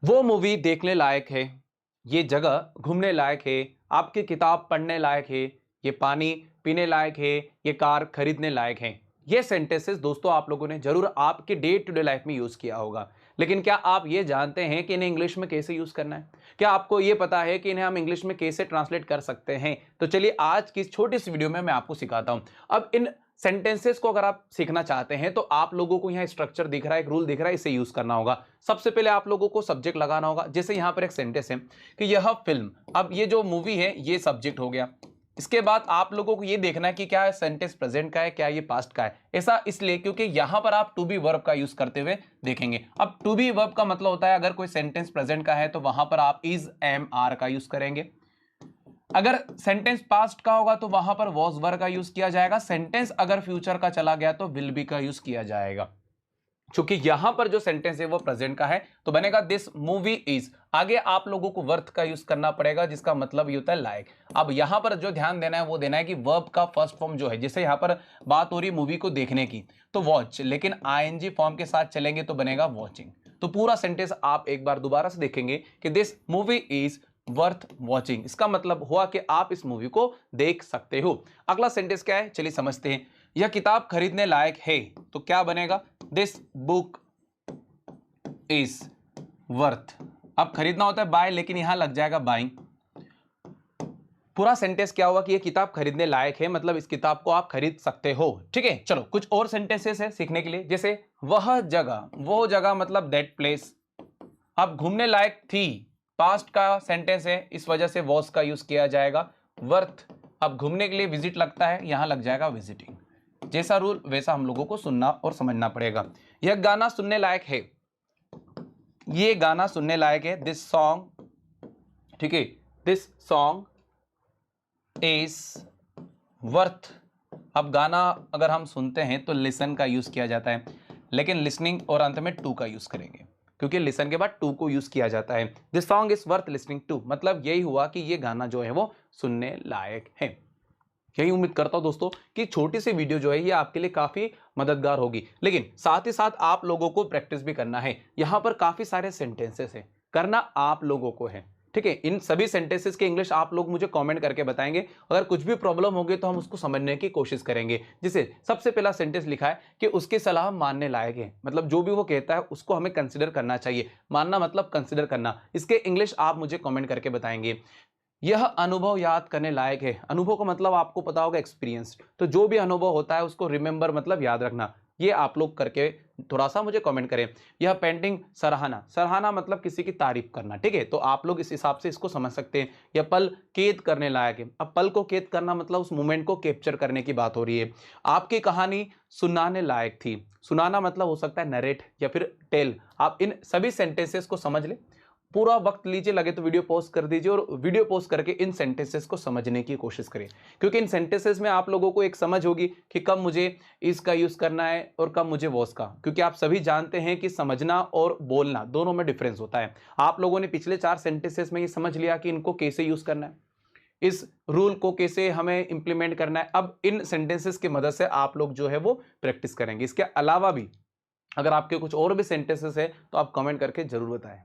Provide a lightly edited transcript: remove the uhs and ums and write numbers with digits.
वो मूवी देखने लायक है, ये जगह घूमने लायक है, आपकी किताब पढ़ने लायक है, ये पानी पीने लायक है, ये कार खरीदने लायक है। ये सेंटेंसेस दोस्तों आप लोगों ने जरूर आपके डे टू डे लाइफ में यूज किया होगा। लेकिन क्या आप ये जानते हैं कि इन्हें इंग्लिश में कैसे यूज करना है? क्या आपको ये पता है कि इन्हें हम इंग्लिश में कैसे ट्रांसलेट कर सकते हैं? तो चलिए आज की इस छोटी सी वीडियो में मैं आपको सिखाता हूं। अब इन सेंटेंसेस को अगर आप सीखना चाहते हैं तो आप लोगों को यहाँ स्ट्रक्चर दिख रहा है, एक रूल दिख रहा है, इसे यूज करना होगा। सबसे पहले आप लोगों को सब्जेक्ट लगाना होगा। जैसे यहाँ पर एक सेंटेंस है कि यह फिल्म, अब ये जो मूवी है ये सब्जेक्ट हो गया। इसके बाद आप लोगों को ये देखना है कि क्या सेंटेंस प्रेजेंट का है, क्या ये पास्ट का है। ऐसा इसलिए क्योंकि यहां पर आप टू बी वर्ब का यूज करते हुए देखेंगे। अब टू बी वर्ब का मतलब होता है अगर कोई सेंटेंस प्रेजेंट का है तो वहां पर आप इज, एम, आर का यूज करेंगे। अगर सेंटेंस पास्ट का होगा तो वहां पर वॉज वर का यूज किया जाएगा। सेंटेंस अगर फ्यूचर का चला गया तो विल बी का यूज किया जाएगा। क्योंकि यहां पर जो सेंटेंस है वो प्रेजेंट का है तो बनेगा दिस मूवी इज। आगे आप लोगों को वर्थ का यूज करना पड़ेगा जिसका मतलब ये होता है लाइक। अब यहां पर जो ध्यान देना है वो देना है कि वर्ब का फर्स्ट फॉर्म जो है, जैसे यहां पर बात हो रही मूवी को देखने की तो वॉच, लेकिन आईएनजी फॉर्म के साथ चलेंगे तो बनेगा वॉचिंग। तो पूरा सेंटेंस आप एक बार दोबारा से देखेंगे कि this movie is worth watching. इसका मतलब हुआ कि आप इस मूवी को देख सकते हो। अगला सेंटेंस क्या है चलिए समझते हैं। यह किताब खरीदने लायक है तो क्या बनेगा? This book is worth. अब खरीदना होता है बाय, लेकिन यहां लग जाएगा बाइंग। पूरा सेंटेंस क्या हुआ कि यह किताब खरीदने लायक है, मतलब इस किताब को आप खरीद सकते हो। ठीक है, चलो कुछ और सेंटेंसेस है सीखने के लिए। जैसे वह जगह, वो जगह मतलब दैट प्लेस। अब घूमने लायक थी, पास्ट का सेंटेंस है, इस वजह से वॉज का यूज किया जाएगा। वर्थ, अब घूमने के लिए विजिट लगता है, यहां लग जाएगा विजिटिंग। जैसा रूल वैसा हम लोगों को सुनना और समझना पड़ेगा। यह गाना सुनने लायक है, ये गाना सुनने लायक है, दिस सॉन्ग। ठीक है, दिस सॉन्ग इज वर्थ। अब गाना अगर हम सुनते हैं तो लिसन का यूज किया जाता है, लेकिन लिसनिंग और अंत में टू का यूज करेंगे क्योंकि लिसन के बाद टू को यूज किया जाता है। This song is worth listening to, मतलब यही हुआ कि ये गाना जो है वो सुनने लायक है। यही उम्मीद करता हूं दोस्तों कि छोटी सी वीडियो जो है ये आपके लिए काफी मददगार होगी। लेकिन साथ ही साथ आप लोगों को प्रैक्टिस भी करना है। यहां पर काफी सारे सेंटेंसेस हैं, करना आप लोगों को है। ठीक है, इन सभी सेंटेंसेस के इंग्लिश आप लोग मुझे कमेंट करके बताएंगे। अगर कुछ भी प्रॉब्लम होगी तो हम उसको समझने की कोशिश करेंगे। जैसे सबसे पहला सेंटेंस लिखा है कि उसकी सलाह मानने लायक है, मतलब जो भी वो कहता है उसको हमें कंसिडर करना चाहिए। मानना मतलब कंसिडर करना। इसके इंग्लिश आप मुझे कमेंट करके बताएंगे। यह अनुभव याद करने लायक है, अनुभव का मतलब आपको पता होगा एक्सपीरियंस। तो जो भी अनुभव होता है उसको रिमेंबर मतलब याद रखना। ये आप लोग करके थोड़ा सा मुझे कमेंट करें। यह पेंटिंग सराहना, सराहना मतलब किसी की तारीफ करना। ठीक है, तो आप लोग इस हिसाब से इसको समझ सकते हैं। यह पल कैद करने लायक है, अब पल को कैद करना मतलब उस मोमेंट को कैप्चर करने की बात हो रही है। आपकी कहानी सुनाने लायक थी, सुनाना मतलब हो सकता है नरेट या फिर टेल। आप इन सभी सेंटेंसेस को समझ ले, पूरा वक्त लीजिए, लगे तो वीडियो पॉज कर दीजिए और वीडियो पॉज करके इन सेंटेंसेस को समझने की कोशिश करें। क्योंकि इन सेंटेंसेस में आप लोगों को एक समझ होगी कि कब मुझे इसका यूज करना है और कब मुझे वॉज का। क्योंकि आप सभी जानते हैं कि समझना और बोलना दोनों में डिफरेंस होता है। आप लोगों ने पिछले 4 सेंटेंसेस में ये समझ लिया कि इनको कैसे यूज करना है, इस रूल को कैसे हमें इंप्लीमेंट करना है। अब इन सेंटेंसेस की मदद से आप लोग जो है वो प्रैक्टिस करेंगे। इसके अलावा भी अगर आपके कुछ और भी सेंटेंसेस है तो आप कमेंट करके जरूर बताएं।